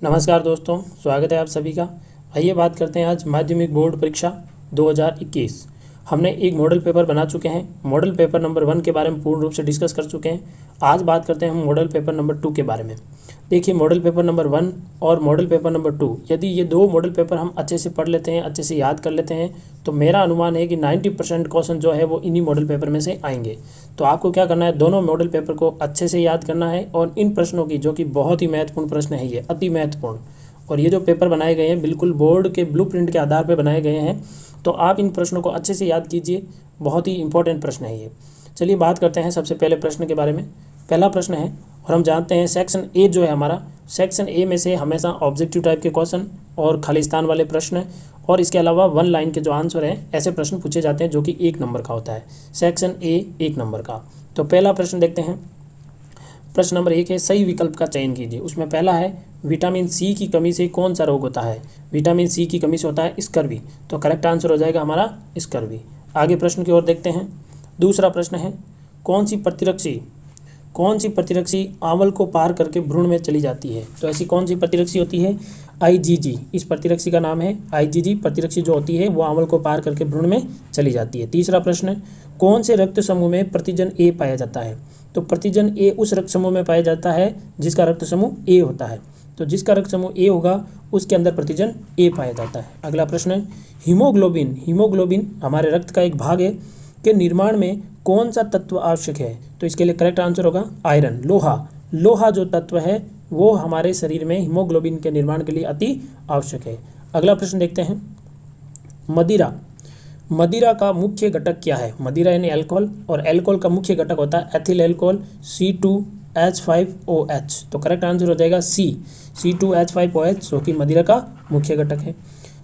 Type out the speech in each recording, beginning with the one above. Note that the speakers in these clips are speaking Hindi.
नमस्कार दोस्तों, स्वागत है आप सभी का। आइए बात करते हैं आज माध्यमिक बोर्ड परीक्षा 2021। हमने एक मॉडल पेपर बना चुके हैं। मॉडल पेपर नंबर 1 के बारे में पूर्ण रूप से डिस्कस कर चुके हैं। आज बात करते हैं हम मॉडल पेपर नंबर 2 के बारे में। देखिए, मॉडल पेपर नंबर 1 और मॉडल पेपर नंबर 2, यदि ये दो मॉडल पेपर हम अच्छे से पढ़ लेते हैं, अच्छे से याद कर लेते हैं, तो मेरा अनुमान है कि 90% क्वेश्चन जो है वो इन्हीं मॉडल पेपर में से आएंगे। तो आपको क्या करना है, दोनों मॉडल पेपर को अच्छे से याद करना है और इन प्रश्नों की, जो कि बहुत ही महत्वपूर्ण प्रश्न है, ये अति महत्वपूर्ण, और ये जो पेपर बनाए गए हैं बिल्कुल बोर्ड के ब्लूप्रिंट के आधार पर बनाए गए हैं। तो आप इन प्रश्नों को अच्छे से याद कीजिए, बहुत ही इंपॉर्टेंट प्रश्न है ये। चलिए बात करते हैं सबसे पहले प्रश्न के बारे में। पहला प्रश्न है, और हम जानते हैं सेक्शन ए जो है हमारा, सेक्शन ए में से हमेशा ऑब्जेक्टिव टाइप के क्वेश्चन और खालिस्तान वाले प्रश्न और इसके अलावा 1 लाइन के जो आंसर हैं ऐसे प्रश्न पूछे जाते हैं, जो कि 1 नंबर का होता है। सेक्शन ए 1 नंबर का। तो पहला प्रश्न देखते हैं। प्रश्न नंबर 1 है, सही विकल्प का चयन कीजिए। उसमें पहला है, विटामिन सी की कमी से कौन सा रोग होता है? विटामिन सी की कमी से होता है स्कर्वी। तो करेक्ट आंसर हो जाएगा हमारा स्कर्वी। आगे प्रश्न की ओर देखते हैं। दूसरा प्रश्न है, कौन सी प्रतिरक्षी आंवल को पार करके भ्रूण में चली जाती है? तो ऐसी कौन सी प्रतिरक्षी होती है? आईजीजी। इस प्रतिरक्षी का नाम है आईजीजी। प्रतिरक्षी जो होती है वो आंवल को पार करके भ्रूण में चली जाती है। तीसरा प्रश्न, कौन से रक्त समूह में प्रतिजन ए पाया जाता है? तो प्रतिजन ए उस रक्त समूह में पाया जाता है जिसका रक्त समूह ए होता है। तो जिसका रक्त समूह ए होगा उसके अंदर प्रतिजन ए पाया जाता है। अगला प्रश्न, हीमोग्लोबिन हमारे रक्त का एक भाग है, के निर्माण में कौन सा तत्व आवश्यक है? तो इसके लिए करेक्ट आंसर होगा आयरन, लोहा जो तत्व है वो हमारे शरीर में हीमोग्लोबिन के निर्माण के लिए अति आवश्यक है। अगला प्रश्न देखते हैं। मदिरा का मुख्य घटक क्या है? मदिरा यानी अल्कोहल, और अल्कोहल का मुख्य घटक होता है एथिल अल्कोहल C2H5OH। तो करेक्ट आंसर हो जाएगा C2H5OH, जो कि मदिरा का मुख्य घटक है।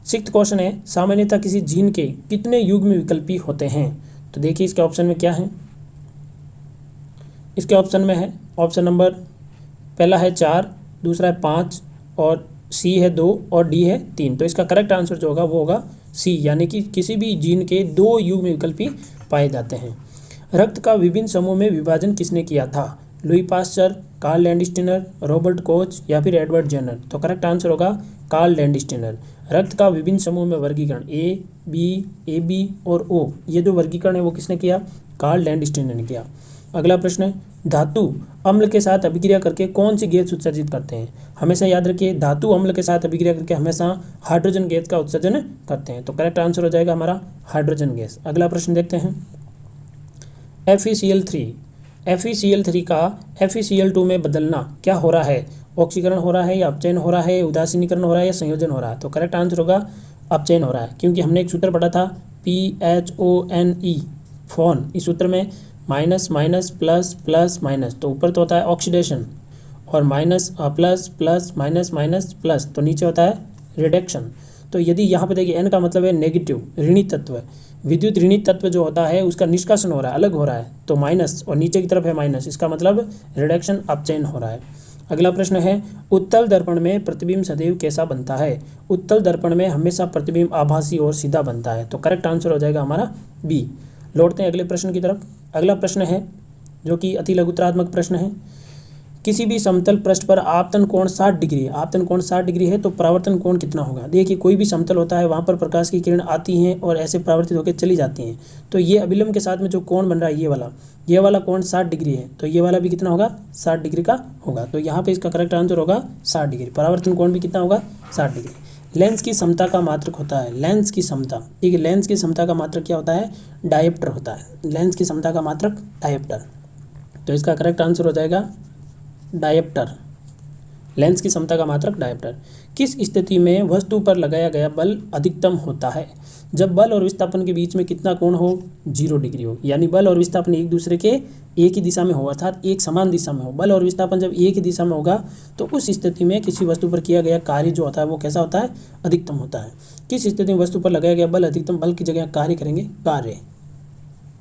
6th क्वेश्चन है, सामान्यतः किसी जीन के कितने युग्म विकल्पी होते हैं? तो देखिए इसके ऑप्शन में क्या है। इसके ऑप्शन में है, ऑप्शन नंबर पहला है 4, दूसरा है 5, और सी है 2 और डी है 3। तो इसका करेक्ट आंसर जो होगा वो होगा सी, यानी कि किसी भी जीन के 2 युग्म विकल्पी पाए जाते हैं। रक्त का विभिन्न समूह में विभाजन किसने किया था? Louis Pasteur, Karl Landsteiner, Robert Koch या फिर एडवर्ड जेनर? तो करेक्ट आंसर होगा कार्ल लैंडस्टीनर। रक्त का विभिन्न समूह में वर्गीकरण ए बी और ओ, ये जो वर्गीकरण है वो किसने किया? कार्ल लैंडस्टीनर ने किया। अगला प्रश्न, धातु अम्ल के साथ अभिक्रिया करके कौन सी गैस उत्सर्जित करते हैं? हमेशा याद रखिए, धातु अम्ल के साथ अभिक्रिया करके हमेशा हाइड्रोजन गैस का उत्सर्जन करते हैं। तो करेक्ट आंसर हो जाएगा हमारा हाइड्रोजन गैस। अगला प्रश्न देखते हैं। FeCl3 का FeCl2 में बदलना क्या हो रहा है? ऑक्सीकरण हो रहा है या अपचयन हो रहा है, उदासीनीकरण हो रहा है या संयोजन हो रहा है? तो करेक्ट आंसर होगा अपचयन हो रहा है, क्योंकि हमने एक सूत्र पढ़ा था PHONE, फोन। इस सूत्र में minus minus plus plus minus, तो ऊपर तो होता है ऑक्सीडेशन, और minus plus plus minus minus plus, तो नीचे होता है रिडक्शन। तो यदि यहाँ पे देखिए N का मतलब है नेगेटिव, ऋणी तत्व। विद्युत ऋणी तत्व जो होता है उसका निष्कासन हो रहा है, अलग हो रहा है, तो माइनस, और नीचे की तरफ है माइनस, इसका मतलब रिडक्शन, अपचयन हो रहा है। अगला प्रश्न है, उत्तल दर्पण में प्रतिबिंब सदैव कैसा बनता है? उत्तल दर्पण में हमेशा प्रतिबिंब आभासी और सीधा बनता है। तो करेक्ट आंसर हो जाएगा हमारा बी। लौटते हैं अगले प्रश्न की तरफ। अगला प्रश्न है जो कि अति लघुत्तरात्मक प्रश्न है। किसी भी समतल पृष्ठ पर आपतन कोण 60 डिग्री है। आपतन कोण 60 डिग्री है तो परावर्तन कोण कितना होगा? देखिए, कोई भी समतल होता है वहाँ पर प्रकाश की किरण आती हैं और ऐसे परावर्तित होकर चली जाती हैं। तो ये अभिलंब के साथ में जो कोण बन रहा है, ये वाला कोण 60 डिग्री है, तो ये वाला भी कितना होगा? 60 डिग्री का होगा। तो यहाँ पे इसका करेक्ट आंसर होगा 60 डिग्री। परावर्तन कोण भी कितना होगा? 60 डिग्री। लेंस की समता का मात्रक होता है, लेंस की समता। ठीक है, लेंस की समता का मात्रक क्या होता है? डायोप्टर होता है। लेंस की समता का मात्रक डायोप्टर। तो इसका करेक्ट आंसर हो जाएगा डायोप्टर। लेंस की समता का मात्रक डायोप्टर। किस स्थिति में वस्तु पर लगाया गया बल अधिकतम होता है? जब बल और विस्थापन के बीच में कितना कोण हो? 0 डिग्री हो, यानी बल और विस्थापन एक दूसरे के एक ही दिशा में हो, अर्थात एक समान दिशा में हो। बल और विस्थापन जब एक ही दिशा में होगा तो उस स्थिति में किसी वस्तु पर किया गया कार्य जो होता है वो कैसा होता है? अधिकतम होता है। किस स्थिति में वस्तु पर लगाया गया बल अधिकतम बल की जगह कार्य करेंगे? कार्य।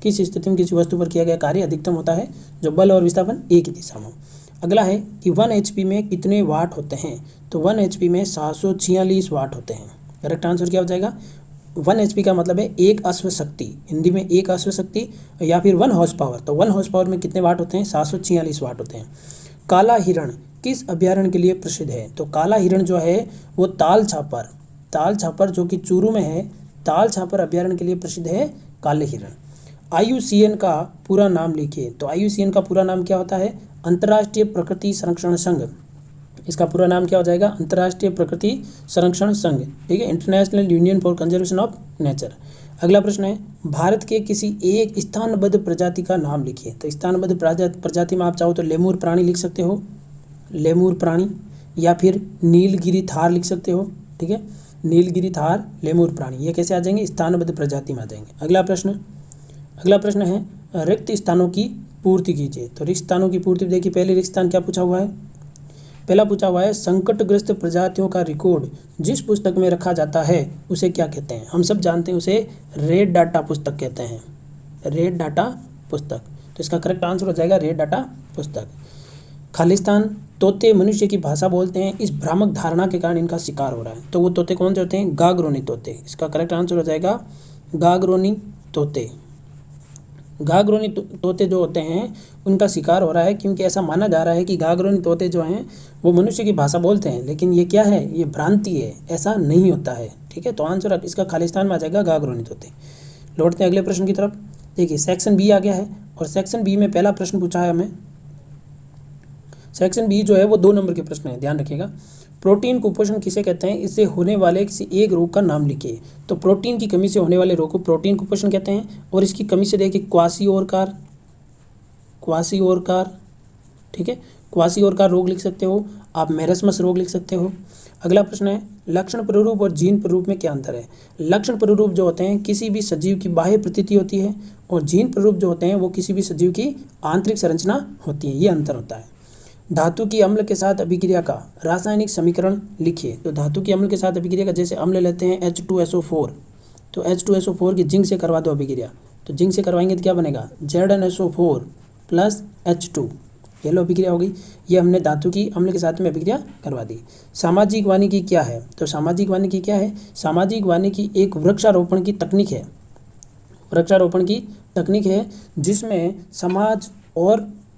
किस स्थिति में किसी वस्तु पर किया गया कार्य अधिकतम होता है? जो बल और विस्थापन एक ही दिशा में हो। अगला है कि 1 HP में कितने वाट होते हैं? तो 1 HP में 746 वाट होते हैं। करेक्ट आंसर क्या हो जाएगा? 1 HP का मतलब है एक अश्व शक्ति, हिंदी में एक अश्व शक्ति, या फिर 1 हॉर्स पावर। तो 1 हॉर्स पावर में कितने वाट होते हैं? 746 वाट होते हैं। काला हिरण किस अभ्यारण्य के लिए प्रसिद्ध है? तो काला हिरण जो है वो ताल छापर जो कि चूरू में है, ताल छापर अभ्यारण्य के लिए प्रसिद्ध है काले हिरण। IUCN का पूरा नाम लिखिए। तो IUCN का पूरा नाम क्या होता है? अंतर्राष्ट्रीय प्रकृति संरक्षण संघ। इसका पूरा नाम क्या हो जाएगा? अंतर्राष्ट्रीय प्रकृति संरक्षण संघ, ठीक है, international union for conservation of nature. अगला प्रश्न है, भारत के किसी एक स्थानबद्ध प्रजाति का नाम लिखिए। तो स्थानबद्ध प्रजाति में आप चाहो तो लेमूर प्राणी लिख सकते हो, लेमूर प्राणी, या फिर नीलगिरी थार लिख सकते हो, ठीक है, नीलगिरी थार लेमूर प्राणी, ये कैसे आ जाएंगे? स्थानबद्ध प्रजाति में आ जाएंगे। अगला प्रश्न है, रिक्त स्थानों की पूर्ति कीजिए। तो रिक्त स्थानों की पूर्ति देखिए, पहले रिक्त स्थान क्या पूछा हुआ है? पहला पूछा हुआ है, संकटग्रस्त प्रजातियों का रिकॉर्ड जिस पुस्तक में रखा जाता है उसे क्या कहते हैं? हम सब जानते हैं उसे रेड डाटा पुस्तक कहते हैं, रेड डाटा पुस्तक। तो इसका करेक्ट आंसर हो जाएगा रेड डाटा पुस्तक। खालिस्तान, तोते मनुष्य की भाषा बोलते हैं, इस भ्रामक धारणा के कारण इनका शिकार हो रहा है। तो वो तोते कौन से होते हैं? गागरोनी तोते। इसका करेक्ट आंसर हो जाएगा गागरोनी तोते। गागरोनी तोते जो होते हैं उनका शिकार हो रहा है, क्योंकि ऐसा माना जा रहा है कि गागरोनी तोते जो हैं वो मनुष्य की भाषा बोलते हैं, लेकिन ये क्या है? ये भ्रांति है, ऐसा नहीं होता है, ठीक है। तो आंसर इसका खालिस्तान में आ जाएगा गागरोनी तोते। लौटते हैं अगले प्रश्न की तरफ। देखिए सेक्शन बी आ गया है, और सेक्शन बी में पहला प्रश्न पूछा है हमें। सेक्शन बी जो है वो 2 नंबर के प्रश्न है, ध्यान रखिएगा। प्रोटीन कुपोषण किसे कहते हैं? इससे होने वाले किसी एक रोग का नाम लिखिए। तो प्रोटीन की कमी से होने वाले रोग को प्रोटीन कुपोषण कहते हैं, और इसकी कमी से देखिए क्वासिओरकार, ठीक है, क्वासिओरकार रोग लिख सकते हो आप, मेरस्मस रोग लिख सकते हो। अगला प्रश्न है, लक्षण प्ररूप और जीन प्ररूप में क्या अंतर है? लक्षण प्ररूप जो होते हैं किसी भी सजीव की बाह्य प्रतीति होती है, और जीन प्ररूप जो होते हैं वो किसी भी सजीव की आंतरिक संरचना होती है, ये अंतर होता है। धातु की अम्ल के साथ अभिक्रिया का रासायनिक समीकरण लिखिए। तो धातु की अम्ल के साथ अभिक्रिया का, जैसे अम्ल लेते हैं H2SO4, तो H2SO4 की जिंक से करवा दो अभिक्रिया, तो जिंक से करवाएंगे तो क्या बनेगा? ZnSO4 प्लस H2, ये लो अभिक्रिया हो गई। ये हमने धातु की अम्ल के साथ में अभिक्रिया करवा दी। सामाजिक वानिकी क्या है? तो सामाजिक वानिकी क्या है? सामाजिक वानिकी एक वृक्षारोपण की तकनीक है, वृक्षारोपण की तकनीक है जिसमें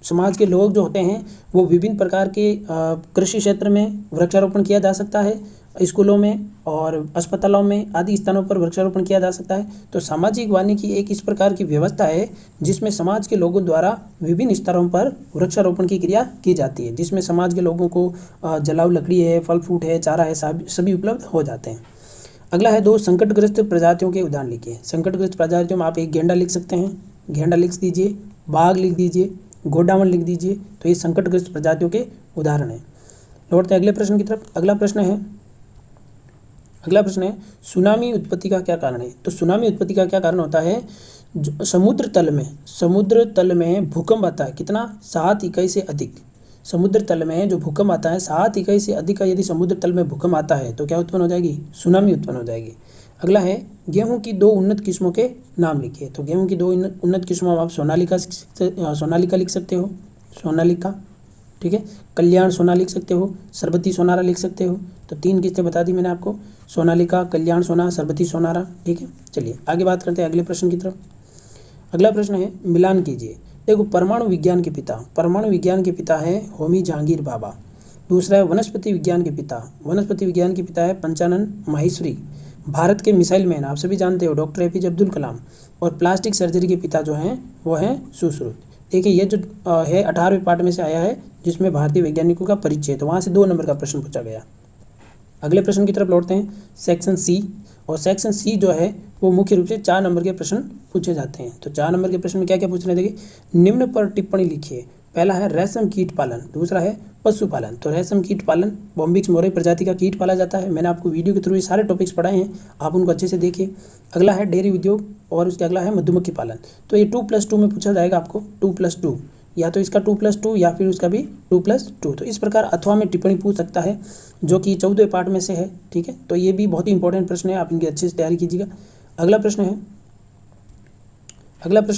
समाज के लोग जो होते हैं वो विभिन्न प्रकार के कृषि क्षेत्र में वृक्षारोपण किया जा सकता है, स्कूलों में और अस्पतालों में आदि स्थानों पर वृक्षारोपण किया जा सकता है। तो सामाजिक वानिकी एक इस प्रकार की व्यवस्था है जिसमें समाज के लोगों द्वारा विभिन्न स्तरों पर वृक्षारोपण की क्रिया की जाती है, जिसमें समाज के लोगों को जलाऊ लकड़ी है, फल फ्रूट है, चारा है, सभी उपलब्ध हो जाते हैं। अगला है 2 संकटग्रस्त प्रजातियों के उदाहरण लिखिए। संकटग्रस्त प्रजातियों में आप एक गेंडा लिख सकते हैं, गेंडा लिख दीजिए, बाघ लिख दीजिए, गोडावण लिख दीजिए। तो ये संकटग्रस्त प्रजातियों के उदाहरण हैं। लौटते हैं अगले प्रश्न की तरफ। अगला प्रश्न है सुनामी उत्पत्ति का क्या कारण है? तो सुनामी उत्पत्ति का क्या कारण होता है? समुद्र तल में भूकंप आता है, कितना? 7 इकाई से अधिक। समुद्र तल में जो भूकंप आता है 7 इकाई से अधिक का यदि समुद्र तल में भूकंप आता है तो क्या उत्पन्न हो जाएगी? सुनामी उत्पन्न हो जाएगी। अगला है गेहूं की 2 उन्नत किस्मों के नाम लिखिए। तो गेहूं की 2 उन्नत किस्मों आप सोनालिका लिख सकते हो, सोनालिका, ठीक है, कल्याण सोना लिख सकते हो, सरबती सोनारा लिख सकते हो। तो 3 किस्तें बता दी मैंने आपको, सोनालिका, कल्याण सोना, सरबती सोनारा, ठीक है। चलिए आगे बात करते हैं अगले प्रश्न की तरफ। अगला प्रश्न है मिलान कीजिए। देखो परमाणु विज्ञान के पिता है होमी जहांगीर भाभा। दूसरा है वनस्पति विज्ञान के पिता है पंचानन माहेश्वरी। भारत के मिसाइल मैन आप सभी जानते हो डॉक्टर APJ अब्दुल कलाम। और प्लास्टिक सर्जरी के पिता जो हैं वो हैं सुश्रुत। देखिए ये जो है 18वें पार्ट में से आया है जिसमें भारतीय वैज्ञानिकों का परिचय, तो वहाँ से 2 नंबर का प्रश्न पूछा गया। अगले प्रश्न की तरफ लौटते हैं, सेक्शन सी। और सेक्शन सी जो है वो मुख्य रूप से 4 नंबर के प्रश्न पूछे जाते हैं। तो 4 नंबर के प्रश्न में क्या क्या पूछ रहे हैं देखिए, निम्न पर टिप्पणी लिखिए। पहला है रेशम कीट पालन, दूसरा है पशुपालन। तो रेशम कीट पालन बॉम्बिक्स मोरे प्रजाति का कीट पाला जाता है। मैंने आपको वीडियो के थ्रू ये सारे टॉपिक्स पढ़ाए हैं, आप उनको अच्छे से देखिए। अगला है डेयरी उद्योग और उसके अगला है मधुमक्खी पालन। तो ये 2+2 में पूछा जाएगा आपको, 2+2, या तो इसका 2+2 या फिर उसका भी 2+2। तो इस प्रकार अथवा में टिप्पणी पूछ सकता है जो कि 14वें पार्ट में से है, ठीक है। तो ये भी बहुत ही इंपॉर्टेंट प्रश्न है, आप इनकी अच्छे से तैयारी कीजिएगा। अगला प्रश्न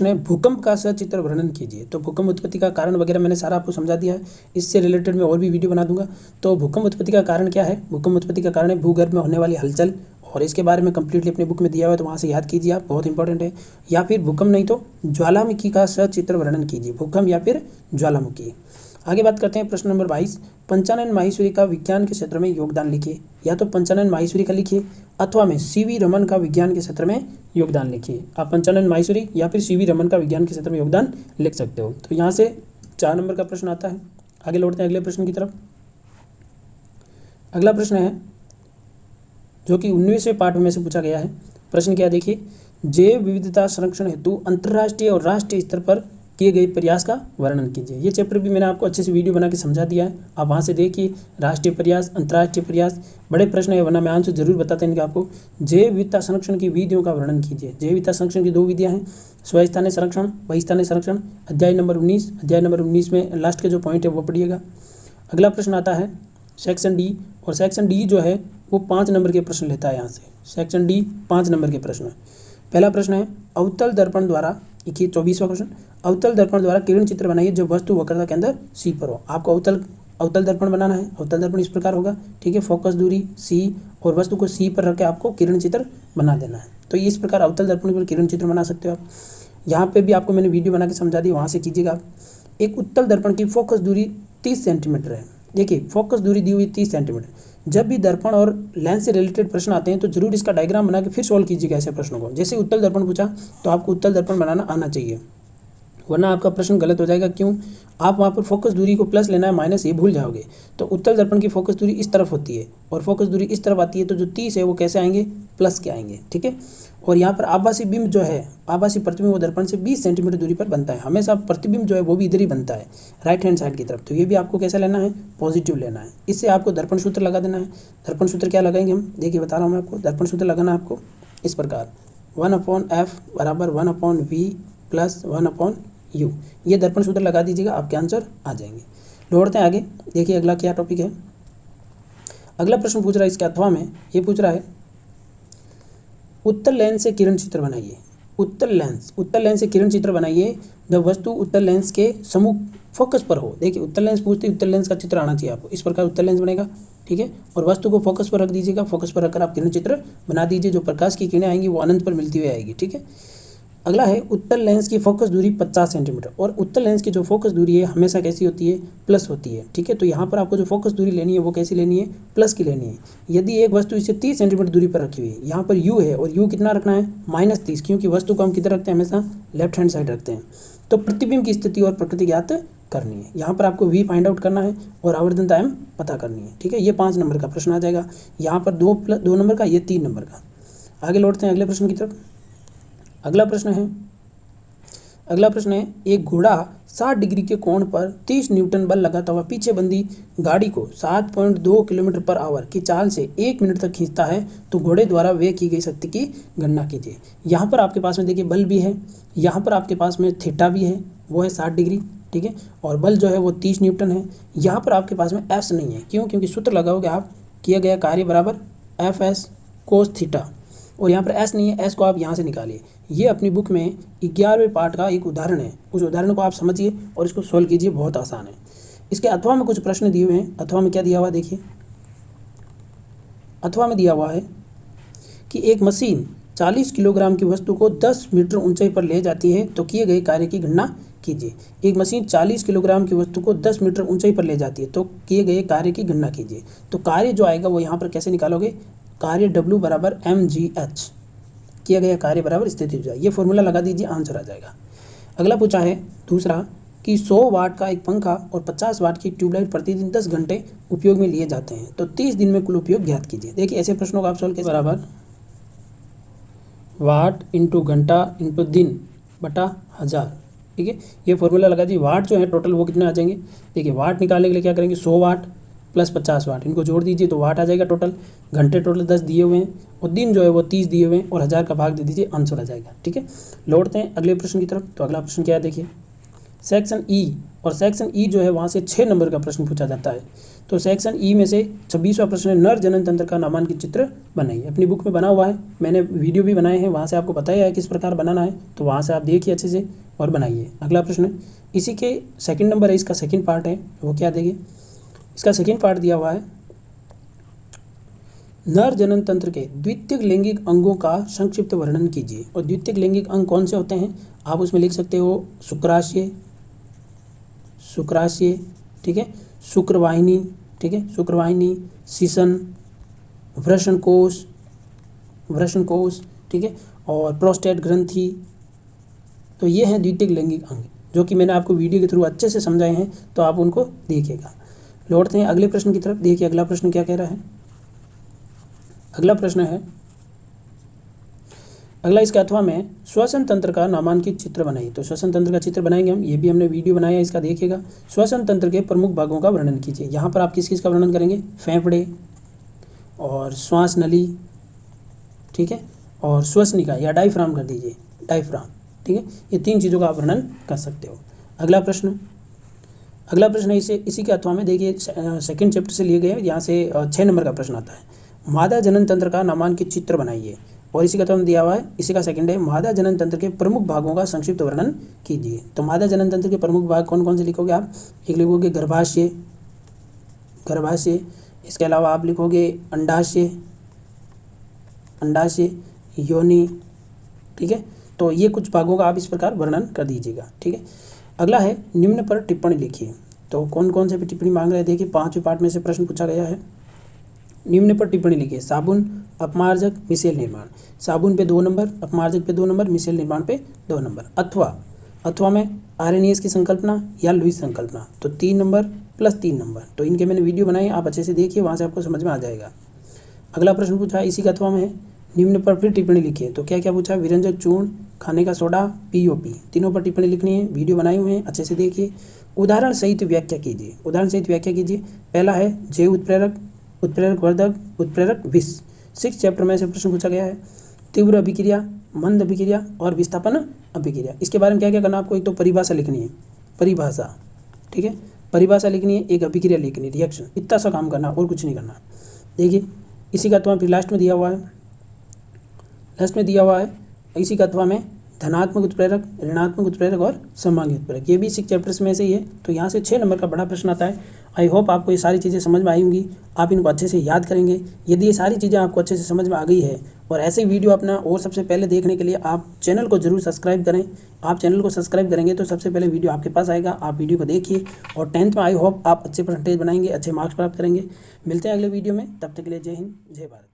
है भूकंप का सचित्र वर्णन कीजिए। तो भूकंप उत्पत्ति का कारण वगैरह मैंने सारा आपको समझा दिया है, इससे रिलेटेड मैं और भी वीडियो बना दूंगा। तो भूकंप उत्पत्ति का कारण क्या है? भूकंप उत्पत्ति का कारण है भूगर्भ में होने वाली हलचल, और इसके बारे में कंप्लीटली अपनी बुक में दिया हुआ है, तो वहाँ से याद कीजिए आप, बहुत इंपॉर्टेंट है। या फिर भूकंप नहीं तो ज्वालामुखी का सचित्र वर्णन कीजिए, भूकंप या फिर ज्वालामुखी। आगे बात करते हैं प्रश्न नंबर 22। पंचानन माहेश्वरी का विज्ञान के क्षेत्र में योगदान लिखिए। या तो पंचानन माहेश्वरी का लिखिए अथवा में सीवी रमन का विज्ञान के क्षेत्र में योगदान लिखिए। आप पंचानन माहेश्वरी या फिर सीवी रमन का विज्ञान के क्षेत्र में योगदान लिख सकते हो। तो यहाँ से 4 नंबर का प्रश्न आता है। आगे लौटते हैं अगले प्रश्न की तरफ। अगला प्रश्न है जो कि 19वें पार्ट में से पूछा गया है। प्रश्न क्या देखिए, जैव विविधता संरक्षण हेतु अंतर्राष्ट्रीय और राष्ट्रीय स्तर पर किए गए प्रयास का वर्णन कीजिए। ये चैप्टर भी मैंने आपको अच्छे से वीडियो बना के समझा दिया है, आप वहाँ से देखिए। राष्ट्रीय प्रयास, अंतर्राष्ट्रीय प्रयास, बड़े प्रश्न है, वरना मैं आंसर जरूर बताते हैं आपको। जैव विविधता संरक्षण की विधियों का वर्णन कीजिए। जैव विविधता संरक्षण की 2 विधियाँ हैं, स्वस्थानीय संरक्षण, बहिस्थानीय संरक्षण। अध्याय नंबर 19 में लास्ट के जो पॉइंट है वो पढ़िएगा। अगला प्रश्न आता है सेक्शन डी, और सेक्शन डी जो है वो 5 नंबर के प्रश्न लेता है। यहाँ से सेक्शन डी 5 नंबर के प्रश्न। पहला प्रश्न है अवतल दर्पण द्वारा, 24वां क्वेश्चन, अवतल दर्पण द्वारा किरण चित्र बनाइए जो वस्तु वक्रता के अंदर सी पर हो। आपको अवतल दर्पण बनाना है। अवतल दर्पण इस प्रकार होगा, ठीक है। फोकस दूरी सी और वस्तु को सी पर रख के आपको किरण चित्र बना देना है। तो इस प्रकार अवतल दर्पण पर किरण चित्र बना सकते हो आप। यहाँ पे भी आपको मैंने वीडियो बना के समझा दी, वहाँ से कीजिएगा आप। एक उत्तल दर्पण की फोकस दूरी 30 सेंटीमीटर है। देखिए फोकस दूरी दी हुई 30 सेंटीमीटर। जब भी दर्पण और लेंस से रिलेटेड प्रश्न आते हैं तो जरूर इसका डायग्राम बना के फिर सॉल्व कीजिएगा ऐसे प्रश्नों को। जैसे उत्तल दर्पण पूछा तो आपको उत्तल दर्पण बनाना आना चाहिए, वरना आपका प्रश्न गलत हो जाएगा। क्यों? आप वहाँ पर फोकस दूरी को प्लस लेना है, माइनस ये भूल जाओगे। तो उत्तल दर्पण की फोकस दूरी इस तरफ होती है और फोकस दूरी इस तरफ आती है, तो जो 30 है वो कैसे आएंगे? प्लस के आएंगे, ठीक है। और यहाँ पर आभासी बिंब जो है, आभासी प्रतिबिंब वो दर्पण से 20 सेंटीमीटर दूरी पर बनता है। हमेशा प्रतिबिंब जो है वो भी इधर ही बनता है, राइट हैंड साइड की तरफ। तो ये भी आपको कैसे लेना है? पॉजिटिव लेना है। इससे आपको दर्पण सूत्र लगा देना है। दर्पण सूत्र क्या लगाएंगे हम? देखिए बता रहा हूँ मैं आपको। दर्पण सूत्र लगाना है आपको इस प्रकार, 1/f बराबर 1/v प्लस 1/u। ये दर्पण सूत्र लगा दीजिएगा, आपके आंसर आ जाएंगे। लौटते हैं आगे। देखिए अगला क्या टॉपिक है। अगला प्रश्न पूछ रहा है इसके अथवा में, ये पूछ रहा है उत्तल लेंस से किरण चित्र बनाइए। उत्तल लेंस से किरण चित्र बनाइए जब वस्तु उत्तल लेंस के सम्मुख फोकस पर हो। देखिए उत्तल लेंस पूछती है, उत्तल लेंस का चित्र आना चाहिए आपको। इस प्रकार उत्तल लेंस बनेगा, ठीक है। और वस्तु को फोकस पर रख दीजिएगा। फोकस पर रखकर आप किरण चित्र बना दीजिए। जो प्रकाश की किरणें आएंगी वो अनंत पर मिलती हुई आएगी, ठीक है। अगला है उत्तल लेंस की फोकस दूरी 50 सेंटीमीटर। और उत्तल लेंस की जो फोकस दूरी है हमेशा कैसी होती है? प्लस होती है, ठीक है। तो यहाँ पर आपको जो फोकस दूरी लेनी है वो कैसी लेनी है? प्लस की लेनी है। यदि एक वस्तु इसे 30 सेंटीमीटर दूरी पर रखी हुई है, यहाँ पर u है, और u कितना रखना है? -30, क्योंकि वस्तु को हम किधर रखते हैं? हमेशा लेफ्ट हैंड साइड रखते हैं। तो प्रतिबिंब की स्थिति और प्रकृति ज्ञात करनी है। यहाँ पर आपको v फाइंड आउट करना है और आवर्धन टाइम पता करनी है, ठीक है। ये 5 नंबर का प्रश्न आ जाएगा। यहाँ पर 2 नंबर का, ये 3 नंबर का। आगे लौटते हैं अगले प्रश्न की तरफ। अगला प्रश्न है एक घोड़ा 60 डिग्री के कोण पर 30 न्यूटन बल लगाता हुआ पीछे बंदी गाड़ी को 7.2 किलोमीटर पर आवर की चाल से 1 मिनट तक खींचता है, तो घोड़े द्वारा व्यय की गई शक्ति की गणना कीजिए। यहाँ पर आपके पास में देखिए बल भी है, यहाँ पर आपके पास में थीटा भी है, वो है 60 डिग्री, ठीक है। और बल जो है वो 30 न्यूटन है। यहाँ पर आपके पास में एस नहीं है। क्यों? क्योंकि सूत्र लगाओगे आप, किया गया कार्य बराबर FS कोस थीटा, और यहाँ पर एस नहीं है। एस को आप यहाँ से निकालिए। ये अपनी बुक में 11वें पार्ट का एक उदाहरण है। उस उदाहरण को आप समझिए और इसको सोल्व कीजिए, बहुत आसान है। इसके अथवा में कुछ प्रश्न दिए हुए हैं। अथवा में क्या दिया हुआ है देखिए। अथवा में दिया हुआ है कि एक मशीन 40 किलोग्राम की वस्तु को 10 मीटर ऊंचाई पर ले जाती है, तो किए गए कार्य की गणना कीजिए। एक मशीन 40 किलोग्राम की वस्तु को 10 मीटर ऊंचाई पर ले जाती है, तो किए गए कार्य की गणना कीजिए। तो कार्य जो आएगा वो यहाँ पर कैसे निकालोगे? कार्य W बराबर mgh, किया गया कार्य बराबर स्थिति ऊर्जा। ये फॉर्मूला लगा दीजिए, आंसर आ जाएगा। अगला पूछा है दूसरा कि 100 वाट का एक पंखा और 50 वाट की ट्यूबलाइट प्रतिदिन 10 घंटे उपयोग में लिए जाते हैं, तो 30 दिन में कुल उपयोग ज्ञात कीजिए। देखिए ऐसे प्रश्नों का आप सॉल्व कैसे? बराबर वाट इंटू घंटा इंटू दिन बटा 1000, ठीक है। ये फॉर्मूला लगा दीजिए। वाट जो है टोटल वो कितने आ जाएंगे? देखिए वाट निकालने के लिए क्या करेंगे? 100 वाट प्लस 50 वाट, इनको जोड़ दीजिए तो वाट आ जाएगा टोटल। घंटे टोटल 10 दिए हुए हैं और दिन जो है वो 30 दिए हुए हैं, और 1000 का भाग दे दीजिए, आंसर आ जाएगा, ठीक है। लौटते हैं अगले प्रश्न की तरफ। तो अगला प्रश्न क्या है देखिए, सेक्शन ई। और सेक्शन ई जो है वहाँ से 6 नंबर का प्रश्न पूछा जाता है। तो सेक्शन ई में से 26वां प्रश्न है नर जनन तंत्र का नामांकित चित्र बनाइए। अपनी बुक में बना हुआ है, मैंने वीडियो भी बनाए हैं, वहाँ से आपको बताया है किस प्रकार बनाना है, तो वहाँ से आप देखिए अच्छे से और बनाइए। अगला प्रश्न इसी के सेकंड नंबर है, इसका सेकंड पार्ट है, वो क्या देखिए। इसका सेकंड पार्ट दिया हुआ है नर जनन तंत्र के द्वितीयक लैंगिक अंगों का संक्षिप्त वर्णन कीजिए। और द्वितीयक लैंगिक अंग कौन से होते हैं? आप उसमें लिख सकते हो शुक्राशय, ठीक है, शुक्रवाहिनी, ठीक है, शुक्रवाहिनी, सीसन, वृषणकोश, ठीक है, और प्रोस्टेट ग्रंथि। तो ये हैं द्वितीयक लैंगिक अंग, जो कि मैंने आपको वीडियो के थ्रू अच्छे से समझाए हैं, तो आप उनको देखिएगा। लौटते हैं अगले प्रश्न की तरफ। देखिए अगला प्रश्न क्या कह रहा है। अगला प्रश्न है, अगला इसके अथवा में श्वसन तंत्र का नामांकित चित्र बनाइए। तो श्वसन तंत्र का चित्र बनाएंगे हम, ये भी हमने वीडियो बनाया है, इसका देखिएगा। श्वसन तंत्र के प्रमुख भागों का वर्णन कीजिए। यहाँ पर आप किस किस का वर्णन करेंगे, फेफड़े और श्वास नली, ठीक है, और श्वसनिका या डायफ्राम कर दीजिए, डायफ्राम, ठीक है, ये 3 चीज़ों का आप वर्णन कर सकते हो। अगला प्रश्न है इसी के अथवा में देखिए, सेकंड चैप्टर से लिए गए, यहाँ से 6 नंबर का प्रश्न आता है। मादा जनन तंत्र का नामांकित चित्र बनाइए, और इसी का अथवा में दिया हुआ है, इसी का सेकंड है, मादा जनन तंत्र के प्रमुख भागों का संक्षिप्त वर्णन कीजिए। तो मादा जनन तंत्र के प्रमुख भाग कौन कौन से लिखोगे आप, एक लिखोगे गर्भाशय, इसके अलावा आप लिखोगे अंडाशय, योनि, ठीक है। तो ये कुछ भागों का आप इस प्रकार वर्णन कर दीजिएगा, ठीक है। अगला है निम्न पर टिप्पणी लिखिए। तो कौन कौन से टिप्पणी मांग रहे हैं, देखिए 5वें पार्ट में से प्रश्न पूछा गया है। निम्न पर टिप्पणी लिखिए, साबुन, अपमार्जक, मिसेल निर्माण। साबुन पे 2 नंबर, अपमार्जक पे 2 नंबर, मिसेल निर्माण पे 2 नंबर। अथवा में आरएनएस की संकल्पना या लुईस संकल्पना, तो 3 नंबर प्लस 3 नंबर। तो इनके मैंने वीडियो बनाई, आप अच्छे से देखिए, वहाँ से आपको समझ में आ जाएगा। अगला प्रश्न पूछा इसी का अथवा में है, निम्न पर फिर टिप्पणी लिखिए। तो क्या क्या पूछा, विरंजक चूर्ण, खाने का सोडा, पीओपी, तीनों पर टिप्पणी लिखनी है। वीडियो बनाए हुए हैं, अच्छे से देखिए। उदाहरण सहित व्याख्या कीजिए। पहला है जैव उत्प्रेरक, उत्प्रेरक वर्धक, उत्प्रेरक विष। 6 चैप्टर में से प्रश्न पूछा गया है। तीव्र अभिक्रिया, मंद अभिक्रिया और विस्थापन अभिक्रिया। इसके बारे में क्या क्या करना आपको, एक तो परिभाषा लिखनी है, परिभाषा, ठीक है, परिभाषा लिखनी है, एक अभिक्रिया लिखनी है, रिएक्शन, इतना सा काम करना और कुछ नहीं करना। देखिए इसी का अथवा फिर लास्ट में दिया हुआ है, इसी का अथवा में धनात्मक उत्प्रेरक, ऋणात्मक उत्प्रेरक और समांगी उत्प्रेरक, ये भी 6 चैप्टर्स में से ही है। तो यहाँ से 6 नंबर का बड़ा प्रश्न आता है। आई होप आपको ये सारी चीज़ें समझ में आई होंगी, आप इनको अच्छे से याद करेंगे। यदि ये सारी चीज़ें आपको अच्छे से समझ में आ गई है और ऐसे वीडियो अपना और सबसे पहले देखने के लिए आप चैनल को जरूर सब्सक्राइब करें। आप चैनल को सब्सक्राइब करेंगे तो सबसे पहले वीडियो आपके पास आएगा, आप वीडियो को देखिए और 10th में आई होप आप अच्छे परसेंटेज बनाएंगे, अच्छे मार्क्स प्राप्त करेंगे। मिलते हैं अगले वीडियो में, तब तक के लिए जय हिंद, जय भारत।